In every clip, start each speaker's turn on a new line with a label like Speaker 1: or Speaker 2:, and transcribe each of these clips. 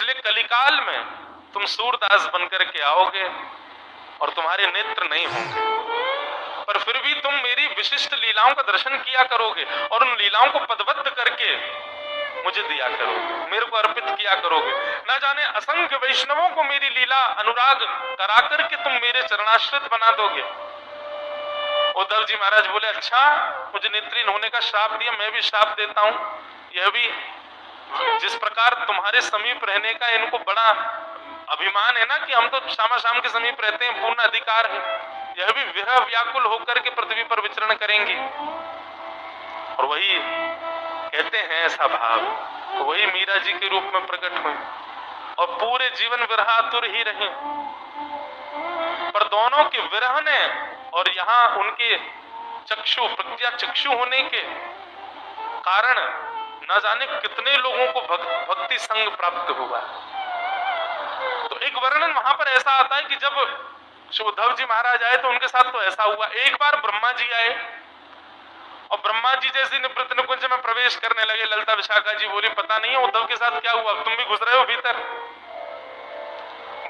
Speaker 1: इसलिए कलिकाल में तुम सूरदास बनकर के आओगे और तुम्हारे नेत्र नहीं होंगे, पर फिर भी तुम मेरी विशिष्ट लीलाओं का दर्शन किया करोगे और उन लीलाओं को पदबद्ध करके मुझे दिया करोगे, मेरे को अर्पित किया करोगे। ना जाने असंख्य वैष्णवों को मेरी लीला अनुराग करा करके तुम मेरे चरणाश्रित बना दोगे। उद्धव जी महाराज बोले, अच्छा मुझे नेत्रहीन होने का श्राप दिया, मैं भी श्राप देता हूं। यह भी जिस प्रकार तुम्हारे समीप रहने का इनको बड़ा अभिमान है ना कि हम तो शामा शाम के समीप रहते हैं, पूर्ण अधिकार है, यह भी विरह व्याकुल होकर के पृथ्वी पर विचरण करेंगे। और वही कहते हैं ऐसा भाव, तो वही मीरा जी के रूप में प्रकट हुए और पूरे जीवन विरहातुर ही रहे। पर दोनों के विरह ने और यहाँ उनके चक्षु प्रज्ञा चक्षु होने के कारण न जाने कितने लोगों को भक्ति संग प्राप्त हुआ। तो एक वर्णन वहां पर ऐसा आता है कि जब उद्धव जी महाराज आए तो उनके साथ तो ऐसा हुआ। एक बार ब्रह्मा जी आए और ब्रह्मा जी जैसे निवृत्त निकुंज में प्रवेश करने लगे, ललिता विशाखा जी बोली, पता नहीं है उद्धव के साथ क्या हुआ, तुम भी घुस रहे हो भीतर।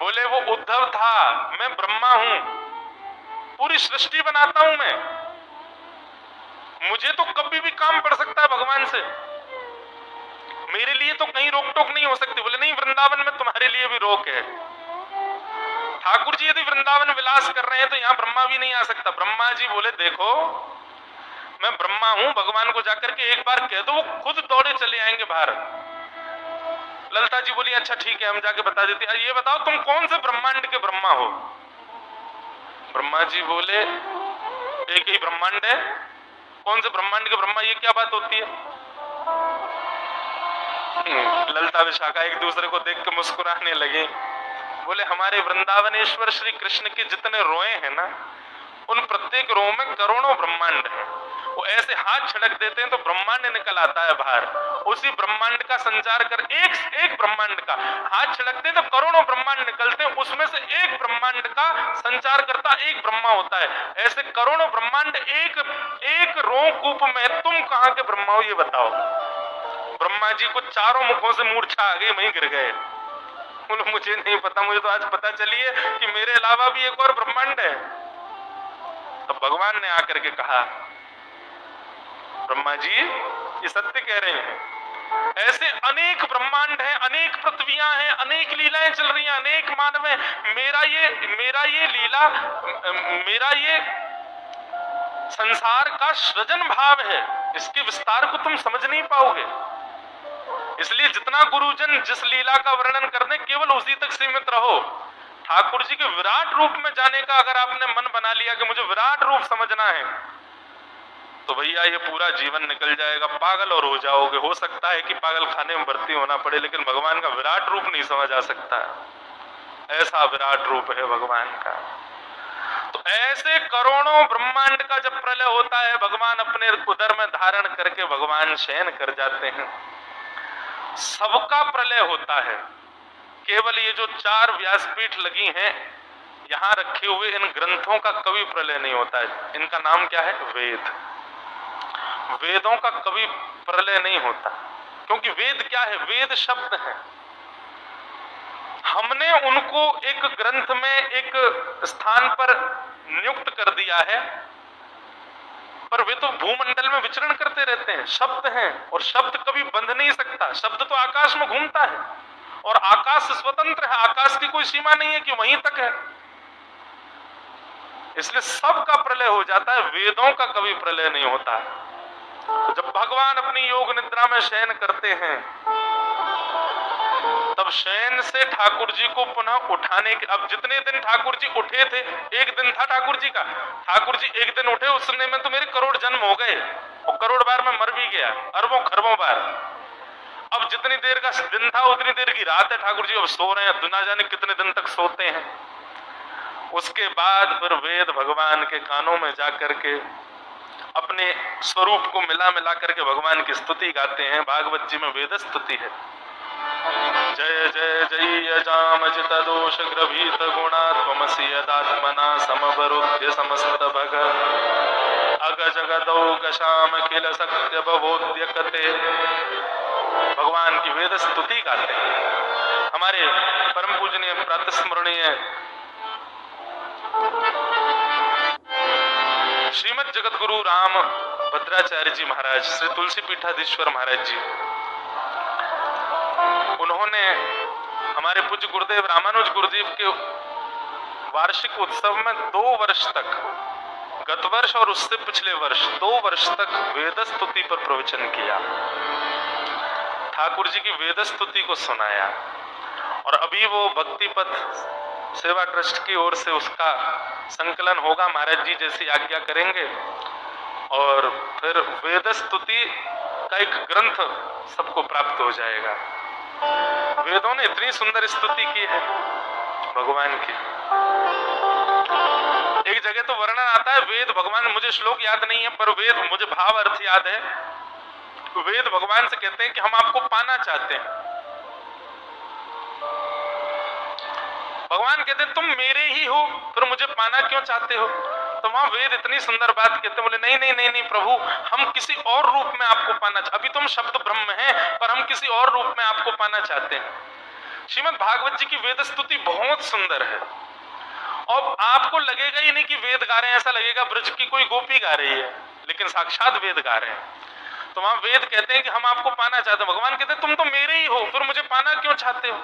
Speaker 1: बोले, वो उद्धव था, मैं ब्रह्मा हूं, पूरी सृष्टि बनाता हूं मैं, मुझे तो कभी भी काम पड़ सकता है भगवान से, मेरे लिए तो कहीं रोक टोक नहीं हो सकती। बोले, नहीं, वृंदावन में तुम्हारे लिए भी रोक है। ठाकुर जी यदि वृंदावन विलास कर रहे हैं तो यहाँ ब्रह्मा भी नहीं आ सकता। ब्रह्मा जी बोले, देखो मैं ब्रह्मा हूं, भगवान को जाकर के एक बार कह दो, वो खुद दौड़े चले आएंगे बाहर। ललिता जी बोली, अच्छा ठीक है, हम जाके बता देते हैं। ये बताओ तुम कौन से ब्रह्मांड के ब्रह्मा हो? ब्रह्मा जी बोले, एक ही ब्रह्मांड है। कौन से ब्रह्मांड के ब्रह्मा, ये क्या बात होती है? ललिता विशाखा एक दूसरे को देख के मुस्कुराने लगे। बोले, हमारे वृंदावनेश्वर श्री कृष्ण के जितने रोए हैं ना, उन प्रत्येक रो में करोड़ों ब्रह्मांड है। वो ऐसे हाथ छिड़क देते हैं तो ब्रह्मांड निकल आता है बाहर। उसी ब्रह्मांड का संचार कर एक ब्रह्मांड का हाथ छिड़कते हैं तो करोड़ों ब्रह्मांड निकलते हैं, उसमें से एक ब्रह्मांड का संचार करता एक ब्रह्मा होता है। ऐसे करोड़ों ब्रह्मांड एक रोमकूप में तुम कहां के ब्रह्मा हो, ये बताओ। ब्रह्मा जी को चारों मुखों से मूर्छा आ गई, वहीं गिर गए। बोले, मुझे नहीं पता, मुझे तो आज पता चली है कि मेरे अलावा भी एक और ब्रह्मांड है। तब भगवान ने आकर के कहा, ब्रह्मा जी ये सत्य कह रहे हैं, ऐसे अनेक ब्रह्मांड हैं, अनेक पृथ्वियां हैं, अनेक लीलाएं चल रही हैं, अनेक मानव हैं। मेरा ये लीला, मेरा ये संसार का सृजन भाव है, इसके विस्तार को तुम समझ नहीं पाओगे। इसलिए जितना गुरुजन जिस लीला का वर्णन करने, केवल उसी तक सीमित रहो। ठाकुर जी के विराट रूप में जाने का अगर आपने मन बना लिया कि मुझे विराट रूप समझना है, तो भैया ये पूरा जीवन निकल जाएगा, पागल और हो जाओगे। हो सकता है कि पागल खाने में भर्ती होना पड़े, लेकिन भगवान का विराट रूप नहीं समझ आ सकता। ऐसा विराट रूप है भगवान का। तो ऐसे करोड़ों ब्रह्मांड का जब प्रलय होता है, भगवान अपने उदर में धारण करके भगवान शयन कर जाते हैं। सबका प्रलय होता है, केवल ये जो 4 व्यासपीठ लगी हैं यहां रखे हुए इन ग्रंथों का कभी प्रलय नहीं होता है। इनका नाम क्या है? वेद। वेदों का कभी प्रलय नहीं होता, क्योंकि वेद क्या है? वेद शब्द है। हमने उनको एक ग्रंथ में एक स्थान पर नियुक्त कर दिया है, पर वे तो भूमंडल में विचरण करते रहते हैं। शब्द हैं और शब्द कभी बंध नहीं सकता। शब्द तो आकाश में घूमता है और आकाश स्वतंत्र है, आकाश की कोई सीमा नहीं है कि वहीं तक है। इसलिए सबका प्रलय हो जाता है, वेदों का कभी प्रलय नहीं होता। तो जब भगवान अपनी योग निद्रा में शयन करते हैं, तब शयन से ठाकुर जी को पुनः उठाने के, अब जितने दिन ठाकुर जी उठे थे, एक दिन था ठाकुर जी का, ठाकुर जी एक दिन उठे, उस समय में तो मेरे करोड़ जन्म हो गए और करोड़ बार मैं मर भी गया, अरबों खरबों बार। अब जितनी देर का दिन था उतनी देर की रात है, ठाकुर जी अब सो रहे हैं, ना जाने कितने दिन तक सोते हैं। उसके बाद फिर वेद भगवान के कानों में जाकर के अपने स्वरूप को मिला मिला करके भगवान की स्तुति गाते हैं। भागवत जी में वेद स्तुति है। जय जय जय जामजित दोष ग्रभीत गुणात्मसि यदात्मना समवरुद्ध्य समस्त भग अग जगदौक श्याम किल सत्य बबोध्य कते। भगवान की वेद स्तुति गाते हैं। हम हमारे परम पूजनीय प्रातस्मरणीय श्रीमद जगत गुरु राम भद्राचार्य जी महाराज, श्री तुलसी पीठाधीश्वर महाराज जी, उन्होंने हमारे पूज्य गुरुदेव रामानुज गुरुदेव के वार्षिक उत्सव में 2 वर्ष तक, गत वर्ष और उससे पिछले वर्ष 2 वर्ष तक वेद स्तुति पर प्रवचन किया, ठाकुर जी की वेद स्तुति को सुनाया। और अभी वो भक्ति पथ सेवा ट्रस्ट की ओर से उसका संकलन होगा, महाराज जी जैसी आज्ञा करेंगे, और फिर वेद स्तुति का एक ग्रंथ सबको प्राप्त हो जाएगा। वेदों ने इतनी सुंदर स्तुति की है भगवान की। एक जगह तो वर्णन आता है वेद भगवान, मुझे श्लोक याद नहीं है पर वेद मुझे भाव अर्थ याद है। वेद भगवान से कहते हैं कि हम आपको पाना चाहते हैं। भगवान कहते हैं तुम मेरे ही हो, फिर मुझे पाना क्यों चाहते हो? तो वहां वेद इतनी सुंदर बात कहते हैं, बोले नहीं नहीं नहीं नहीं प्रभु, हम किसी और रूप में आपको पाना चाहते, अभी तुम शब्द ब्रह्म हैं पर हम किसी और रूप में आपको पाना चाहते हैं। श्रीमद् भागवत जी की वेद स्तुति बहुत सुंदर है और आपको लगेगा ही नहीं कि वेद गा रहे हैं, ऐसा लगेगा ब्रज की कोई गोपी गा रही है, लेकिन साक्षात वेद गा रहे हैं। तो वहां वेद कहते हैं कि हम आपको पाना चाहते हैं। भगवान कहते हैं तुम तो मेरे ही हो, फिर मुझे पाना क्यों चाहते हो?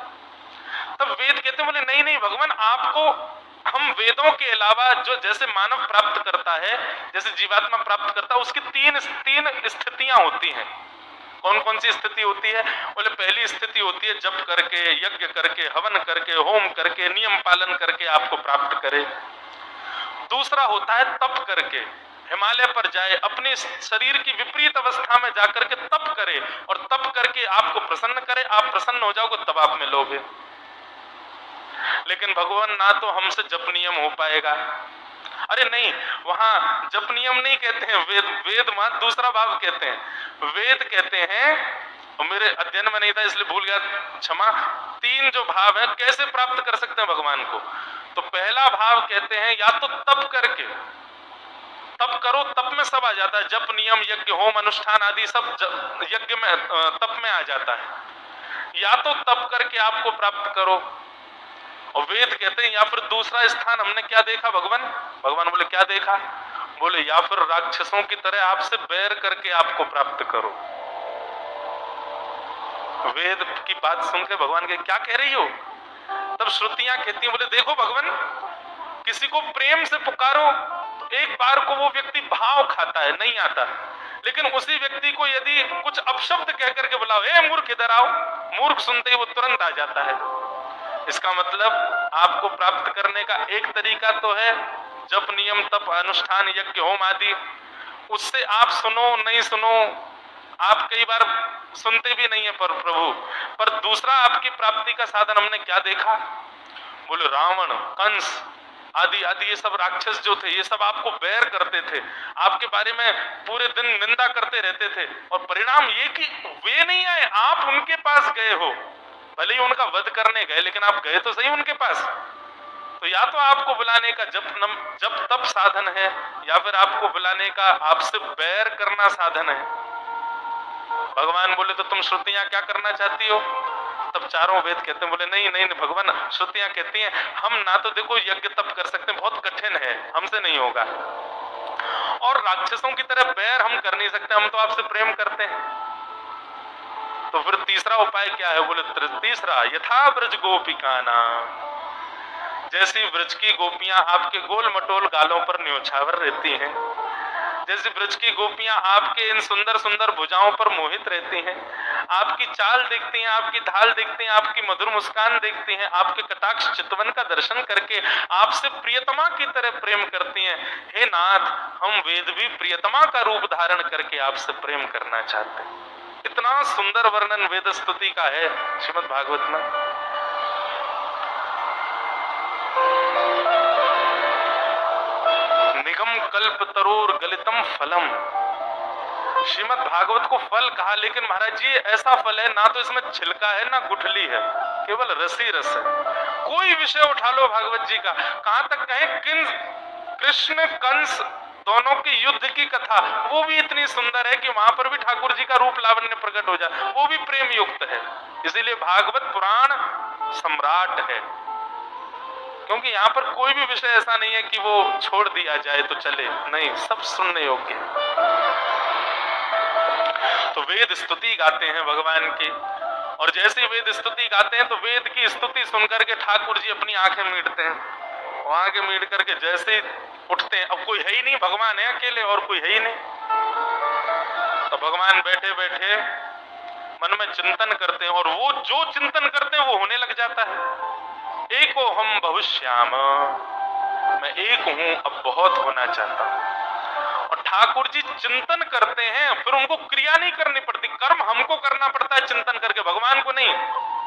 Speaker 1: तब वेद कहते बोले नहीं नहीं भगवान, आपको हम वेदों के अलावा जो जैसे मानव प्राप्त करता है, जैसे जीवात्मा प्राप्त करता है, उसकी तीन स्थितियां होती हैं। कौन कौन सी स्थिति होती है? बोले पहली स्थिति होती है जप करके, यज्ञ करके, हवन करके, होम करके, नियम पालन करके आपको प्राप्त करे। दूसरा होता है तप करके, हिमालय पर जाए, अपने शरीर की विपरीत अवस्था में जाकर के तप करे और तप करके आपको प्रसन्न करे, आप प्रसन्न हो जाओगे तब आप मिलोगे। लेकिन भगवान ना तो हमसे जप नियम हो पाएगा। अरे नहीं, वहां जप नियम नहीं कहते हैं, वेद वहां दूसरा भाव कहते हैं। वेद कहते हैं, और मेरे अध्ययन में नहीं था इसलिए भूल गया, क्षमा। 3 जो भाव है कैसे प्राप्त कर सकते हैं भगवान को? तो पहला भाव कहते हैं या तो तप करके, तप करो, तप में सब आ जाता है, जप नियम यज्ञ होम अनुष्ठान आदि सब यज्ञ में तप में आ जाता है। या तो तप करके आपको प्राप्त करो, और वेद कहते हैं या फिर दूसरा स्थान हमने क्या देखा भगवान? भगवान बोले क्या देखा? बोले या फिर राक्षसों की तरह आपसे बैर करके आपको प्राप्त करो। वेद की बात सुन के भगवान के क्या कह रही हो? तब श्रुतियां कहती हैं, बोले देखो भगवान, किसी को प्रेम से पुकारो तो एक बार को वो व्यक्ति भाव खाता है, नहीं आता, लेकिन उसी व्यक्ति को यदि कुछ अपशब्द कह करके बुलाओ, ए मूर्ख इधर आओ, मूर्ख सुनते ही वो तुरंत आ जाता है। इसका मतलब आपको प्राप्त करने का एक तरीका तो है जप नियम तप अनुष्ठान यज्ञ होम आदि, उससे आप सुनो नहीं सुनो, आप कई बार सुनते भी नहीं है पर प्रभु, पर दूसरा आपकी प्राप्ति का साधन हमने क्या देखा? बोले रावण कंस आदि आदि ये सब राक्षस जो थे, ये सब आपको बैर करते थे, आपके बारे में पूरे दिन निंदा करते रहते थे, और परिणाम ये कि वे नहीं आए, आप उनके पास गए हो। भले ही उनका वध करने गए, लेकिन आप गए तो सही उनके पास। तो या तो आपको बुलाने का जब तप साधन है, या फिर आपको बुलाने का आपसे बैर करना साधन है। भगवान बोले तो तुम श्रुतियां क्या करना चाहती हो? तब चारों वेद कहते हैं, बोले नहीं नहीं भगवान, श्रुतियां कहती हैं हम ना तो देखो यज्ञ तप कर सकते हैं, बहुत कठिन है, हमसे नहीं होगा, और राक्षसों की तरह बैर हम कर नहीं सकते, हम तो आपसे प्रेम करते हैं। तो फिर तीसरा उपाय क्या है? बोले तीसरा यथा ब्रज गोपिकाना, जैसी ब्रज की गोपियां आपके गोल मटोल गालों पर न्योछावर रहती हैं, जैसे ब्रज की गोपियां आपके इन सुंदर सुंदर भुजाओं पर मोहित रहती हैं, आपकी चाल देखती हैं, आपकी ढाल देखती हैं, आपकी मधुर मुस्कान देखती हैं, आपके कटाक्ष चितवन का दर्शन करके आपसे प्रियतमा की तरह प्रेम करती हैं। हे नाथ, हम वेद भी प्रियतमा का रूप धारण करके आपसे प्रेम करना चाहते हैं। इतना सुंदर वर्णन वेद स्तुति का है श्रीमद् भागवत में। निगम कल्प तरोर गलितम फलम, श्रीमद् भागवत को फल कहा, लेकिन महाराज जी ऐसा फल है ना तो इसमें छिलका है ना गुठली है, केवल रसी रस है। कोई विषय उठा लो भागवत जी का, कहां तक कहें कृष्ण कंस दोनों के युद्ध की कथा, वो भी इतनी सुंदर है कि वहां पर भी ठाकुर जी का रूप लावण्य प्रकट हो जाए, वो भी प्रेम युक्त है। इसीलिए भागवत पुराण सम्राट है, क्योंकि यहाँ पर कोई भी विषय ऐसा नहीं है कि वो छोड़ दिया जाए तो चले, नहीं, सब सुनने योग्य है। तो वेद स्तुति गाते हैं भगवान की, और जैसे वेद स्तुति गाते हैं तो वेद की स्तुति सुनकर के ठाकुर जी अपनी आंखें मीटते हैं। वहां के मीट करके जैसे ही उठते हैं, अब कोई है ही नहीं, भगवान है अकेले और कोई है ही नहीं, तो भगवान बैठे बैठे मन में चिंतन करते हैं, और वो जो चिंतन करते हैं वो होने लग जाता है। एको हम भविष्याम, मैं एक हूं, अब बहुत होना चाहता हूं। और ठाकुर जी चिंतन करते हैं, फिर उनको क्रिया नहीं करनी पड़ती, कर्म हमको करना पड़ता है चिंतन करके, भगवान को नहीं।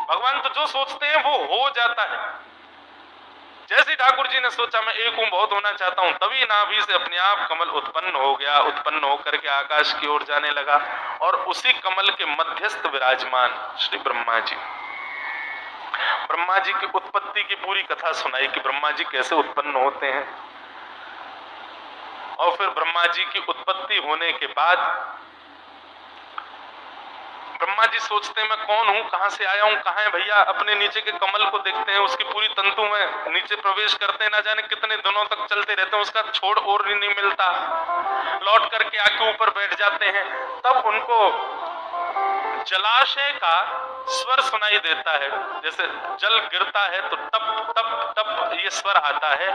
Speaker 1: भगवान तो जो सोचते हैं वो हो जाता है। जैसे ठाकुर जी ने सोचा मैं एक हूं, बहुत होना चाहता हूं, तभी नाभि से अपने आप कमल उत्पन्न हो गया, उत्पन्न होकर के आकाश की ओर जाने लगा, और उसी कमल के मध्यस्थ विराजमान श्री ब्रह्मा जी। ब्रह्मा जी की उत्पत्ति की पूरी कथा सुनाई कि ब्रह्मा जी कैसे उत्पन्न होते हैं, और फिर ब्रह्मा जी की उत्पत्ति होने के बाद ब्रह्मा जी सोचते हैं मैं कौन हूं, कहां से आया हूं, कहां है भैया। अपने नीचे के कमल को देखते हैं, उसकी पूरी तंतु में नीचे प्रवेश करते हैं, ना जाने कितने दिनों तक चलते रहते हैं, उसका छोड़ और नहीं मिलता, लौट करके आके ऊपर बैठ जाते हैं। तब उनको जलाशय का स्वर सुनाई देता है, जैसे जल गिरता है तो टप टप टप ये स्वर आता है,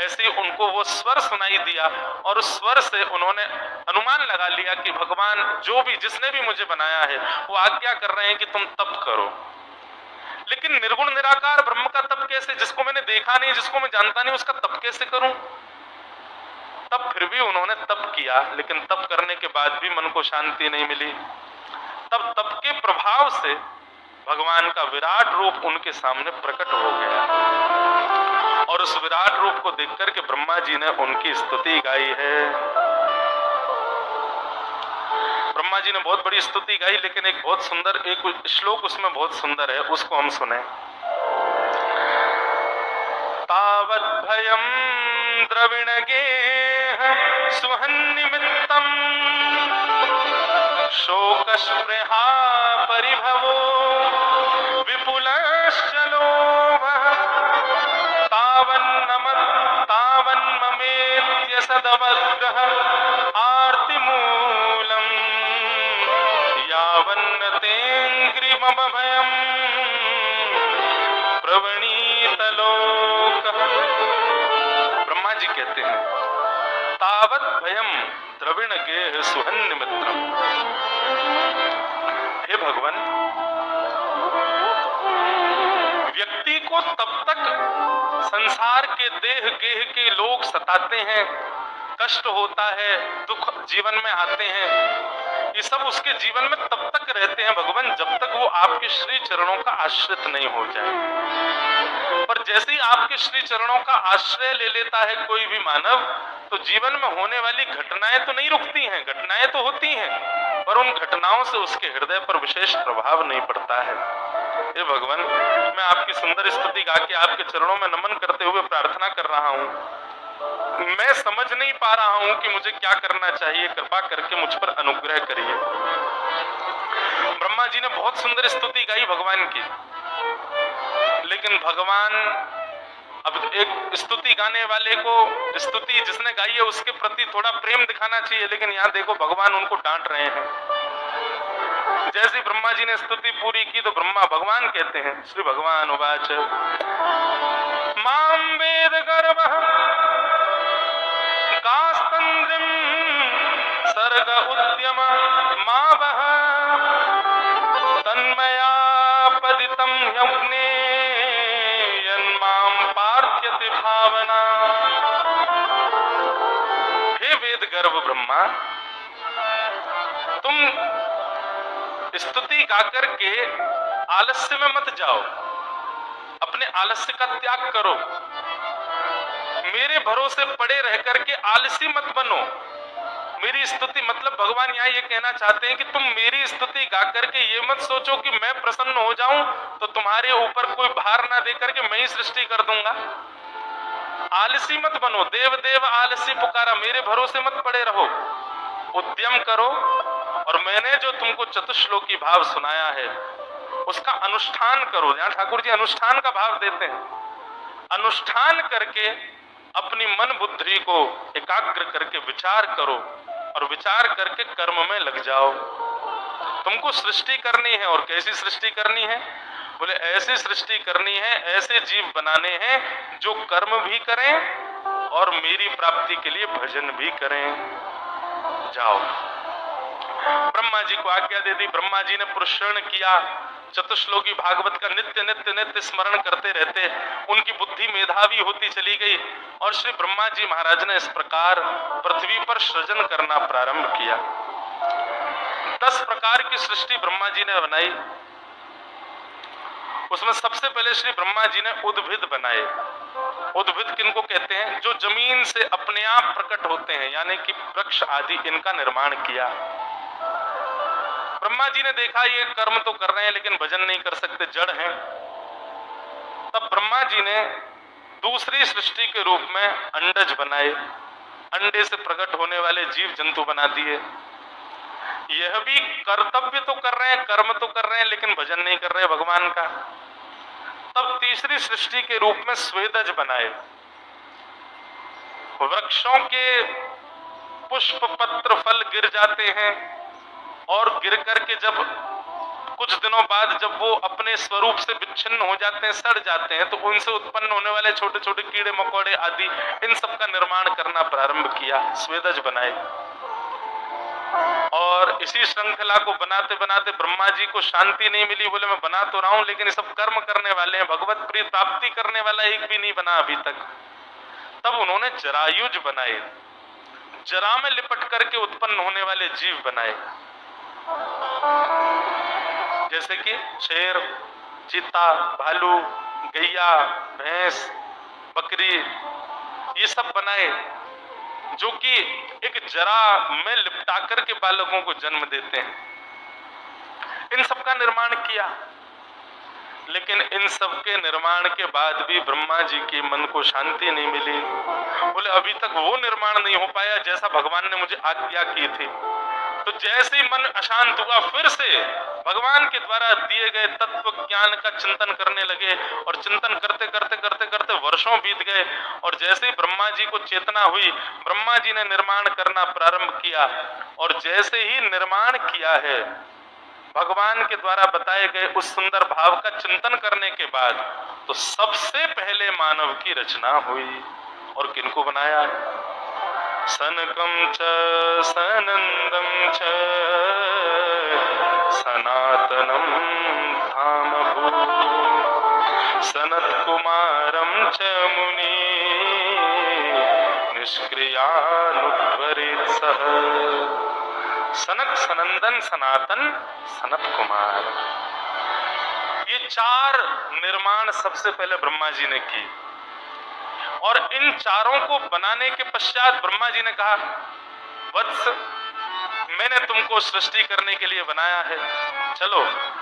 Speaker 1: ऐसे ही उनको वो स्वर सुनाई दिया, और उस स्वर से उन्होंने अनुमान लगा लिया कि भगवान जो भी, जिसने भी मुझे बनाया है, वो आज्ञा कर रहे हैं कि तुम तप करो। लेकिन निर्गुण निराकार ब्रह्म का तप कैसे, जिसको मैंने देखा नहीं, जिसको मैं जानता नहीं, उसका तप कैसे करूं। तब फिर भी उन्होंने तप किया, लेकिन तप करने के बाद भी मन को शांति नहीं मिली। तब तप के प्रभाव से भगवान का विराट रूप उनके सामने प्रकट हो गया, और उस विराट रूप को देखकर के ब्रह्मा जी ने उनकी स्तुति गाई है। ब्रह्मा जी ने बहुत बड़ी स्तुति गाई, लेकिन एक बहुत सुंदर एक श्लोक उसमें बहुत सुंदर है, उसको हम सुने। तावत् भयं द्रविणगेह सुहन्निमित्तम् शोकस्पृहा परिभवो विपुलश्च लोभः तावन्ममेत्य सदवग्रह आर्तिमूलम् यावन्न तेऽङ्घ्रिमभयम् प्रवणीतलोकः। ब्रह्मा जी कहते हैं तावत् भयम द्रविणगेह सुहन्निमित्रम। हे भगवान, व्यक्ति को तब तक संसार के देह गेह के लोग सताते हैं, कष्ट होता है, दुख जीवन में आते हैं, ये सब उसके जीवन में तब तक रहते हैं भगवान जब तक वो आपके श्री चरणों का आश्रित नहीं हो जाए। पर जैसे ही आपके श्री चरणों का आश्रय ले लेता है कोई भी मानव, तो जीवन में होने वाली घटनाएं तो नहीं रुकती हैं, घटनाएं तो होती हैं, पर उन घटनाओं से उसके हृदय पर विशेष प्रभाव नहीं पड़ता है। हे भगवान, मैं आपकी सुंदर स्तुति गा के आपके चरणों में नमन करते हुए प्रार्थना कर रहा हूँ, मैं समझ नहीं पा रहा हूं कि मुझे क्या करना चाहिए, कृपा करके मुझ पर अनुग्रह करिए। ब्रह्मा जी ने बहुत सुंदर स्तुति गाई भगवान की, लेकिन भगवान, अब एक स्तुति गाने वाले को स्तुति जिसने गाई है उसके प्रति थोड़ा प्रेम दिखाना चाहिए, लेकिन यहाँ देखो भगवान उनको डांट रहे हैं। जैसे ब्रह्मा जी ने स्तुति पूरी की तो भगवान कहते हैं, श्री भगवान उवाच मां वेद गर्भः कास्तंद्रिं सर्ग उद्यम मावह तन्मया पदितं यज्ञे यन्मां पार्थ्यते भावना। हे वेद गर्भ ब्रह्मा, तुम स्तुति गाकर के आलस्य में मत जाओ, अपने आलस्य का त्याग करो, मेरे भरोसे पड़े रह करके आलसी मत बनो। मेरी स्तुति, मतलब भगवान यहाँ ये कहना चाहते हैं कि तुम मेरी स्तुति गा करके ये मत सोचो कि मैं प्रसन्न हो जाऊं तो तुम्हारे ऊपर कोई भार ना दे करके मैं ही सृष्टि कर दूंगा। आलसी मत बनो, देव देव आलसी पुकारा, मेरे भरोसे मत पड़े रहो, उद्यम करो। और मैंने जो तुमको चतुश्लोकी भाव सुनाया है उसका अनुष्ठान करो। यहाँ ठाकुर जी अनुष्ठान का भाव देते हैं। अनुष्ठान करके अपनी मन बुद्धि को एकाग्र करके विचार करो और विचार करके कर्म में लग जाओ। तुमको सृष्टि करनी है, और कैसी सृष्टि करनी है? बोले ऐसी सृष्टि करनी है, ऐसे जीव बनाने हैं जो कर्म भी करें और मेरी प्राप्ति के लिए भजन भी करें। जाओ। ब्रह्मा जी को आज्ञा दे दी। ब्रह्मा जी ने पुरुषण किया, चतुश्लोकी भागवत का नित्य नित्य नित्य स्मरण करते रहते, उनकी बुद्धि मेधावी होती चली गई और श्री ब्रह्मा जी महाराज ने इस प्रकार पृथ्वी पर सृजन करना प्रारंभ किया। 10 प्रकार की सृष्टि ब्रह्मा जी ने बनाई। उसमें सबसे पहले श्री ब्रह्मा जी ने उद्भिद बनाए। उद्भिद किनको कहते हैं? जो जमीन से अपने आप प्रकट होते हैं, यानी कि वृक्ष आदि, इनका निर्माण किया। ब्रह्मा जी ने देखा ये कर्म तो कर रहे हैं लेकिन भजन नहीं कर सकते, जड़ हैं। तब ब्रह्मा जी ने दूसरी सृष्टि के रूप में अंडज बनाए। अंडे से प्रकट होने वाले जीव जंतु बना दिए। यह भी कर्तव्य तो कर रहे हैं, कर्म तो कर रहे हैं, लेकिन भजन नहीं कर रहे भगवान का। तब तीसरी सृष्टि के रूप में स्वेदज बनाए। वृक्षों के पुष्प पत्र फल गिर जाते हैं और गिर करके जब कुछ दिनों बाद जब वो अपने स्वरूप से विच्छिन्न हो जाते हैं, सड़ जाते हैं, तो उनसे उत्पन्न होने वाले छोटे छोटे कीड़े मकोड़े आदि, इन सब का निर्माण करना प्रारंभ किया, स्वेदज बनाए। और इसी श्रृंखला को बनाते बनाते ब्रह्मा जी को शांति नहीं मिली। बोले मैं बना तो रहा हूं लेकिन ये सब कर्म करने वाले हैं, भगवत प्रिय प्राप्ति करने वाला एक भी नहीं बना अभी तक। तब उन्होंने जरायुज बनाए। जरा में लिपट करके उत्पन्न होने वाले जीव बनाए, जैसे कि शेर, चीता, भालू, गैया, भैंस, बकरी, ये सब बनाए, जो कि एक जरा में लिपटा करके बालकों को जन्म देते हैं। इन सब का निर्माण किया। लेकिन इन सब के निर्माण के बाद भी ब्रह्मा जी के मन को शांति नहीं मिली। बोले अभी तक वो निर्माण नहीं हो पाया जैसा भगवान ने मुझे आज्ञा की थी। तो जैसे ही मन अशांत हुआ, फिर से भगवान के द्वारा दिए गए तत्व ज्ञान का चिंतन करने लगे और चिंतन करते करते करते करते वर्षों बीत गए। और जैसे ही ब्रह्मा जी को चेतना हुई, ब्रह्मा जी ने निर्माण करना प्रारंभ किया। और जैसे ही निर्माण किया है, भगवान के द्वारा बताए गए उस सुंदर भाव का चिंतन करने के बाद, तो सबसे पहले मानव की रचना हुई। और किनको बनाया? सनकम च सनंदम च सनातनम धाम भू सनत कुमारम च मुनि निष्क्रियानुध्वरेत् सह। सनक, सनंदन, सनातन, सनत कुमार, ये 4 निर्माण सबसे पहले ब्रह्मा जी ने की। और इन चारों को बनाने के पश्चात ब्रह्मा जी ने कहा, वत्स, मैंने तुमको सृष्टि करने के लिए बनाया है, चलो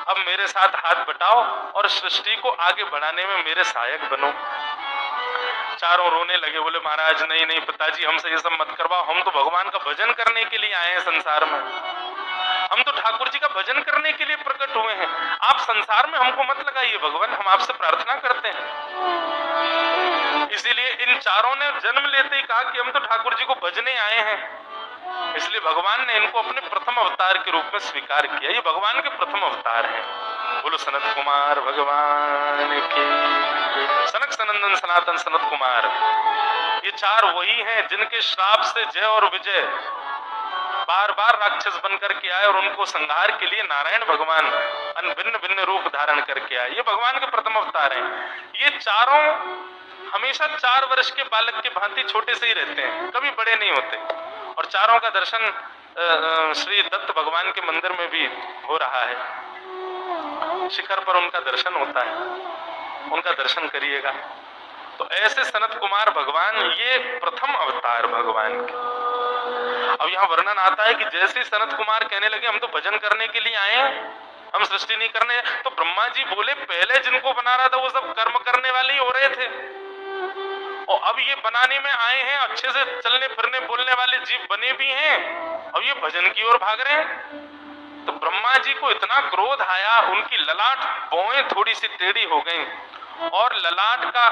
Speaker 1: अब मेरे साथ हाथ बटाओ और सृष्टि को आगे बढ़ाने में मेरे सहायक बनो। चारों रोने लगे। बोले महाराज नहीं नहीं पिताजी, हमसे ये सब मत करवाओ, हम तो भगवान का भजन करने के लिए आए हैं संसार में। हम तो ठाकुर जी का भजन करने के लिए प्रकट हुए हैं। आप संसार में हमको मत लगाइए भगवान, हम आपसे प्रार्थना करते हैं। इसीलिए इन चारों ने जन्म लेते ही कहा कि हम तो ठाकुर जी को भजने आए हैं। इसलिए भगवान ने इनको अपने प्रथम अवतार के रूप में स्वीकार किया। ये भगवान के प्रथम अवतार हैं। बोलो सनत कुमार भगवान की। सनक, सनंदन, सनातन, सनत कुमार, ये 4 वही हैं जिनके श्राप से जय और विजय बार बार राक्षस बन करके आए और उनको संहार के लिए नारायण भगवान भिन्न भिन्न रूप धारण करके आए। ये भगवान के प्रथम अवतार हैं। ये चारों हमेशा 4 वर्ष के बालक के भांति छोटे से ही रहते हैं, कभी बड़े नहीं होते। और चारों का दर्शन श्री दत्त भगवान के मंदिर में भी हो रहा है। शिखर पर उनका दर्शन होता है, उनका दर्शन करिएगा। तो ऐसे सनत कुमार भगवान, ये प्रथम अवतार भगवान के। अब यहाँ वर्णन आता है कि जैसे सनत कुमार कहने लगे हम तो भजन करने के लिए आए हैं, हम सृष्टि नहीं करने, तो ब्रह्मा जी बोले पहले जिनको बना रहा था वो सब कर्म करने वाले ही हो रहे थे, और अब ये बनाने में आए हैं, अच्छे से चलने फिरने बोलने वाले जीव बने भी हैं, अब ये भजन की ओर भाग रहे हैं। तो ब्रह्मा जी को इतना क्रोध आया, उनकी ललाट भौएं थोड़ी सी टेढ़ी हो गईं और ललाट का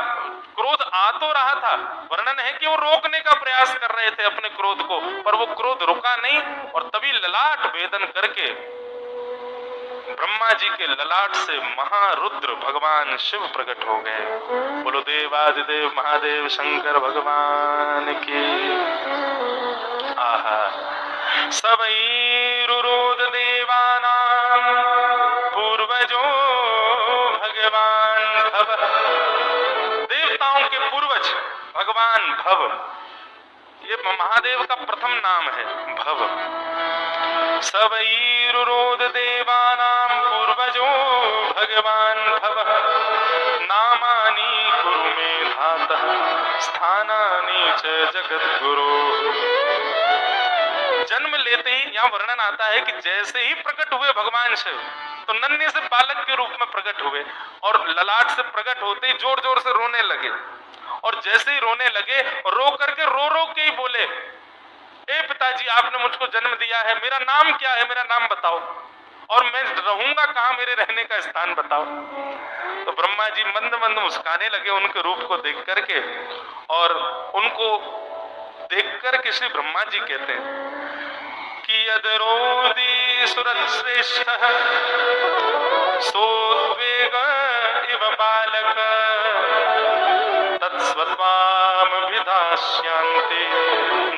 Speaker 1: क्रोध आ तो रहा था, वर्णन है कि वो रोकने का प्रयास कर रहे थे अपने क्रोध को, पर वो क्रोध रुका नहीं और तभी ललाट भेदन करके ब्रह्मा जी के ललाट से महारुद्र भगवान शिव प्रकट हो गए। बोलो देवादिदेव महादेव शंकर भगवान की। आहा। सबैरुरोद देवानां पूर्वजो भगवान भव। देवताओं के पूर्वज भगवान भव, ये महादेव का प्रथम नाम है भव। सबैरुरोद देवानां पूर्वजो भगवान भव। नामानि कुरु मे धातः स्थानानि च जगद्गुरो। जन्म लेते ही यहाँ वर्णन आता है कि जैसे ही प्रकट हुए भगवान शिव तो नन्हे से बालक के रूप में प्रकट हुए और ललाट से प्रकट होते ही जोर जोर से रोने लगे और जैसे ही रोने लगे रो करके रो के ही बोले, ए पिताजी आपने मुझको जन्म दिया है, मेरा नाम क्या है, मेरा नाम बताओ और मैं रहूंगा कहाँ, मेरे रहने का स्थान बताओ। तो ब्रह्मा जी मंद मंद मुस्काने लगे उनके रूप को देख करके और उनको देख करके श्री ब्रह्मा जी कहते हैं कि यदरोदि सुरश्रेष्ठः सोद्वेग इव बालक तत्स्वत्वामभिधास्यन्ति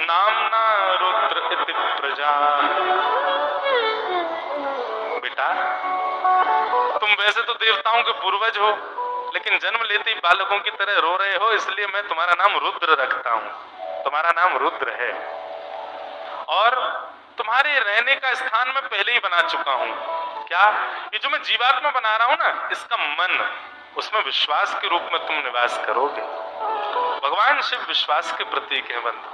Speaker 1: नाम्ना रुद्र इति प्रजा। बेटा तुम वैसे तो देवताओं के पूर्वज हो, लेकिन जन्म लेते ही बालकों की तरह रो रहे हो, इसलिए मैं तुम्हारा नाम रुद्र रखता हूं। तुम्हारा नाम रुद्र है और तुम्हारे रहने का स्थान मैं पहले ही बना चुका हूं। क्या? ये जो मैं जीवात्मा बना रहा हूं ना, इसका मन, उसमें विश्वास के रूप में तुम निवास करोगे। भगवान शिव विश्वास के प्रतीक है बंधु।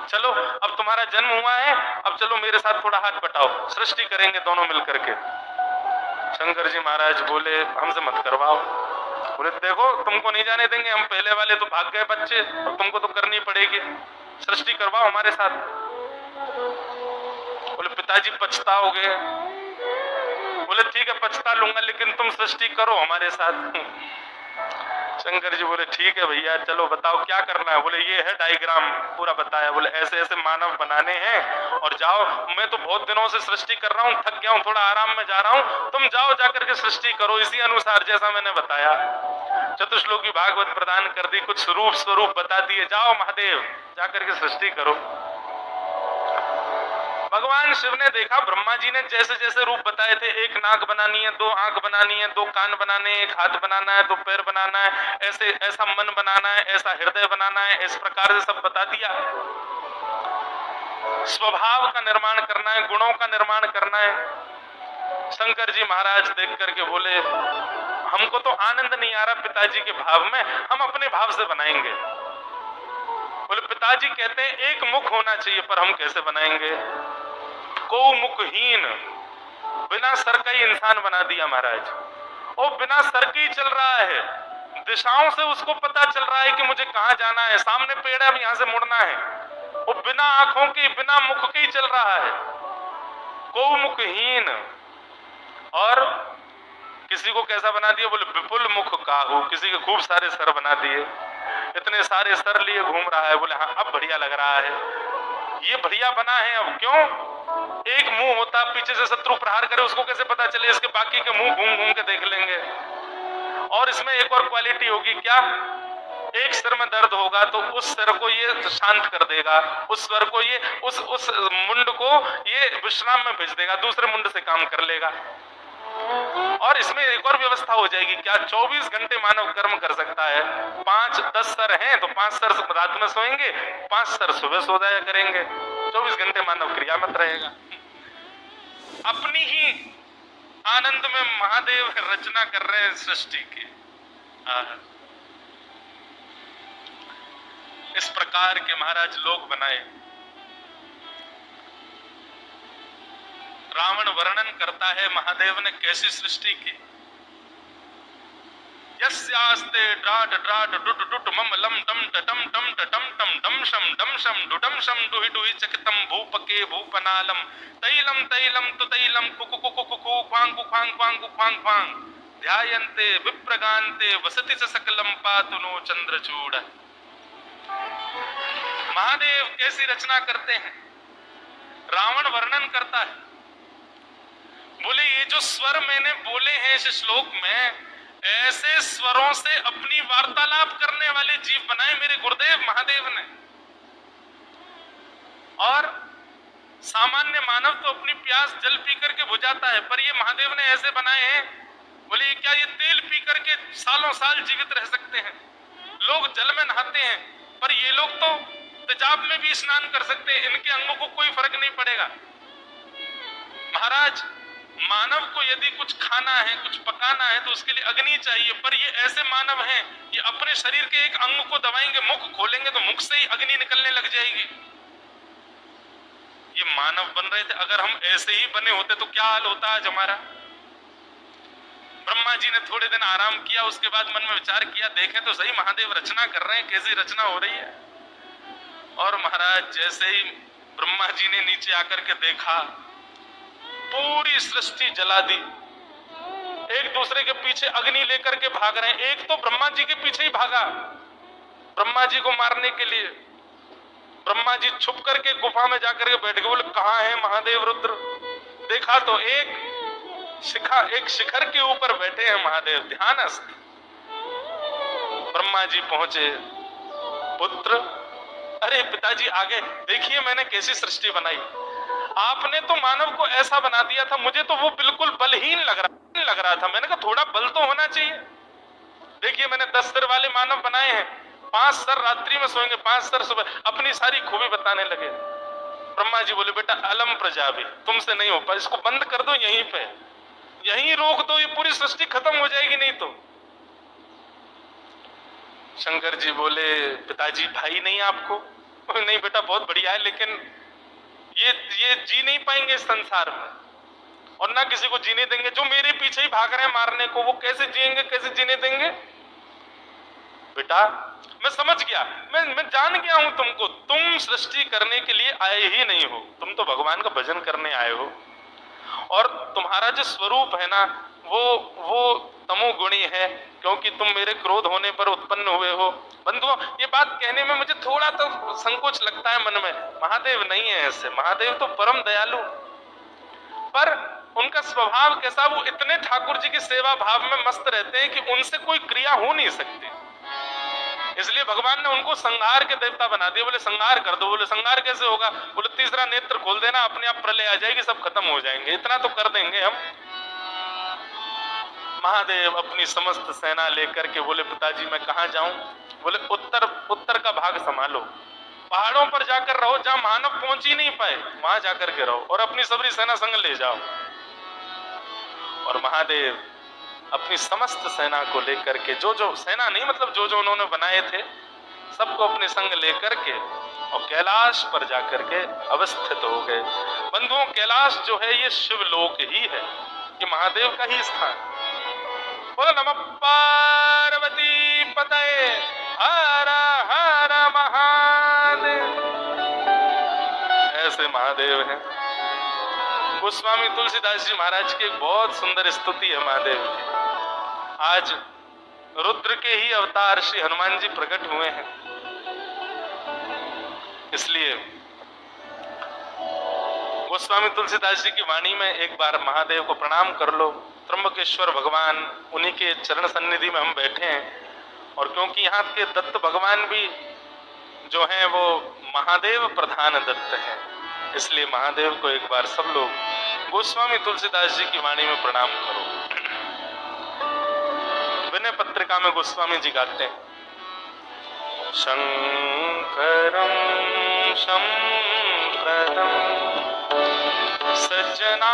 Speaker 1: चलो अब तुम्हारा जन्म हुआ है, अब चलो मेरे साथ थोड़ा हाथ बटाओ, सृष्टि करेंगे दोनों मिलकर के। शंकर जी महाराज बोले हमसे मत करवाओ। बोले देखो तुमको नहीं जाने देंगे, हम पहले वाले तो भाग गए बच्चे, अब तुमको तो करनी पड़ेगी, सृष्टि करवाओ हमारे साथ। बोले पिताजी पछताओगे। बोले ठीक है पछता लूंगा, लेकिन तुम सृष्टि करो हमारे साथ। शंकर जी बोले ठीक है भैया, चलो बताओ क्या करना है। बोले ये है डायग्राम पूरा बताया। बोले ऐसे ऐसे मानव बनाने हैं और जाओ, मैं तो बहुत दिनों से सृष्टि कर रहा हूँ, थक गया हूँ, थोड़ा आराम में जा रहा हूँ, तुम जाओ जाकर के सृष्टि करो इसी अनुसार जैसा मैंने बताया। चतुश्लोकी भागवत प्रदान कर दी, कुछ रूप स्वरूप बता दिए, जाओ महादेव जाकर के सृष्टि करो। भगवान शिव ने देखा ब्रह्मा जी ने जैसे जैसे रूप बताए थे, एक नाक बनानी है, दो आंख बनानी है, दो कान बनाने, एक हाथ बनाना है, दो पैर बनाना है, ऐसे ऐसा मन बनाना है, ऐसा हृदय बनाना है, इस प्रकार से सब बता दिया। स्वभाव का निर्माण करना है, गुणों का निर्माण करना है। शंकर जी महाराज देख करके बोले हमको तो आनंद नहीं आ रहा पिताजी के भाव में, हम अपने भाव से बनाएंगे। बोले पिताजी कहते हैं एक मुख होना चाहिए, पर हम कैसे बनाएंगे? को मुखहीन, बिना सर का ही इंसान बना दिया महाराज। वो बिना सर के ही चल रहा है, दिशाओं से उसको पता चल रहा है कि मुझे कहां जाना है, सामने पेड़ है अब यहां से मुड़ना है। वो बिना आंखों के, बिना मुख के ही चल रहा है, को मुखहीन। और किसी को कैसा बना दिया? बोले विपुल मुख काहू, किसी के खूब सारे सर बना दिए, इतने सारे सर लिए घूम रहा है। बोले हाँ अब बढ़िया लग रहा है, ये बढ़िया बना है। अब क्यों? एक मुंह होता, पीछे से शत्रु प्रहार करे उसको कैसे पता चले, इसके बाकी के मुंह घूम घूम के देख लेंगे। और इसमें एक और क्वालिटी होगी, क्या? एक सिर में दर्द होगा तो उस सिर को ये शांत कर देगा, उस सिर को ये उस मुंड को ये विश्राम में भेज देगा, दूसरे मुंड से काम कर लेगा। और इसमें एक और व्यवस्था हो जाएगी, क्या? 24 घंटे मानव कर्म कर सकता है। 5-10 सर हैं तो 5 सर रात में सोएंगे, 5 सर सुबह सो जाया करेंगे, 24 घंटे मानव क्रियामत रहेगा। अपनी ही आनंद में महादेव रचना कर रहे हैं सृष्टि की। इस प्रकार के महाराज लोग बनाए। रावण वर्णन करता है महादेव ने कैसी सृष्टि की। यस्यास्ते ड्राट ड्राट डुट डुट मम लम टम टम टम टम टम डम शम डुडम शम डुहि डुहि चकितम भूपके भूपनालम तैलम तैलम तु तैलम कुकु कुकु कुकु क्वांग क्वांग क्वांग क्वांग क्वांग ध्यायन्ते विप्रगान्ते वसति च सकलम पातु नो चंद्रचूड़। महादेव कैसी रचना करते हैं, रावण वर्णन करता है। बोले ये जो स्वर मैंने बोले हैं इस श्लोक में, ऐसे स्वरों से अपनी वार्तालाप करने वाले जीव बनाए मेरे गुरुदेव महादेव ने। और सामान्य मानव तो अपनी प्यास जल पी करके बुझाता है, पर ये महादेव ने ऐसे बनाए हैं। बोले क्या ये तेल पी करके सालों साल जीवित रह सकते हैं? लोग जल में नहाते हैं, पर ये लोग तो तेजाब में भी स्नान कर सकते हैं, इनके अंगों को कोई फर्क नहीं पड़ेगा। महाराज, मानव को यदि कुछ खाना है, कुछ पकाना है तो उसके लिए अग्नि चाहिए, पर ये ऐसे मानव हैं, ये अपने शरीर के एक अंग को दबाएंगे, मुख खोलेंगे तो मुख से ही अग्नि निकलने लग जाएगी। ये मानव बन रहे थे, अगर हम ऐसे ही बने होते तो क्या हाल होता आज हमारा। ब्रह्मा जी ने थोड़े दिन आराम किया, उसके बाद मन में विचार किया, देखें तो सही महादेव रचना कर रहे हैं, कैसी रचना हो रही है। और महाराज जैसे ही ब्रह्मा जी ने नीचे आकर के देखा, पूरी सृष्टि जला दी। एक दूसरे के पीछे अग्नि लेकर के भाग रहे हैं। एक तो ब्रह्मा जी के पीछे ही भागा ब्रह्मा जी को मारने के लिए। ब्रह्मा जी छुप करके गुफा में जाकर के बैठ गए। बोले कहां है महादेव रुद्र? देखा तो एक शिखर के ऊपर बैठे हैं महादेव ध्यानस्थ। ब्रह्मा जी पहुंचे, पुत्र, अरे पिताजी आगे देखिए मैंने कैसी सृष्टि बनाई। आपने तो मानव को ऐसा बना दिया था, मुझे तो वो बिल्कुल बलहीन लग रहा था। मैंने कहा थोड़ा बल तो होना चाहिए। देखिए मैंने 10 सिर वाले मानव बनाए हैं, 5 सर रात्रि में सोएंगे, 5 सर सुबह। अपनी सारी खूबी बताने लगे। ब्रह्मा जी बोले बेटा अलम प्रजा भी तुमसे नहीं हो पाए, इसको बंद कर दो, यहीं पे यहीं रोक दो, ये पूरी सृष्टि खत्म हो जाएगी नहीं तो। शंकर जी बोले पिताजी भाई नहीं आपको? नहीं बेटा बहुत बढ़िया है, लेकिन ये जी नहीं पाएंगे इस संसार में, और ना किसी को जीने देंगे। जो मेरे पीछे ही भाग रहे हैं मारने को, वो कैसे जिएंगे, कैसे जीने देंगे? बेटा मैं समझ गया, मैं जान गया हूं तुमको। तुम सृष्टि करने के लिए आए ही नहीं हो, तुम तो भगवान का भजन करने आए हो। और तुम्हारा जो स्वरूप है ना, वो तमोगुणी है, क्योंकि तुम मेरे क्रोध होने पर उत्पन्न हुए हो। बंधुओं ये बात कहने में मुझे थोड़ा तो संकोच लगता है मन में। महादेव नहीं है ऐसे, महादेव तो परम दयालु। पर उनका स्वभाव कैसा, वो इतने ठाकुर जी की सेवा भाव में मस्त रहते हैं कि उनसे कोई क्रिया हो नहीं सकती। इसलिए भगवान ने उनको संहार के देवता बना दिया। बोले संहार कर दो। बोले संहार कैसे होगा? बोले तीसरा नेत्र खोल देना, अपने आप प्रलय आ जाएगी, सब खत्म हो जाएंगे, इतना तो कर देंगे हम। महादेव अपनी समस्त सेना लेकर के बोले पिताजी मैं कहां जाऊं? बोले उत्तर का भाग संभालो, पहाड़ों पर जाकर रहो, जहां मानव पहुंच ही नहीं पाए वहां जाकर के रहो, और अपनी सबरी सेना संग ले जाओ। और महादेव अपनी समस्त सेना को लेकर के, जो सेना नहीं मतलब जो उन्होंने बनाए थे, सबको अपने संग लेकर के और कैलाश पर जाकर के अवस्थित हो गए। बंधुओं कैलाश जो है ये शिवलोक ही है, ये महादेव का ही स्थान। बोलो नमः पार्वती पतये हर हर महादेव। ऐसे महादेव हैं। गोस्वामी तुलसीदास जी महाराज की एक बहुत सुंदर स्तुति है महादेव की। आज रुद्र के ही अवतार श्री हनुमान जी प्रकट हुए हैं, इसलिए गोस्वामी तुलसीदास जी की वाणी में एक बार महादेव को प्रणाम कर लो। त्र्यंबकेश्वर भगवान, उन्हीं के चरण सन्निधि में हम बैठे हैं। और क्योंकि यहाँ के दत्त भगवान भी जो हैं वो महादेव प्रधान दत्त हैं, इसलिए महादेव को एक बार सब लोग गोस्वामी तुलसीदास जी की वाणी में प्रणाम करो। विनय पत्रिका में गोस्वामी जी गाते हैं, शंकरम शंकरम सज्जना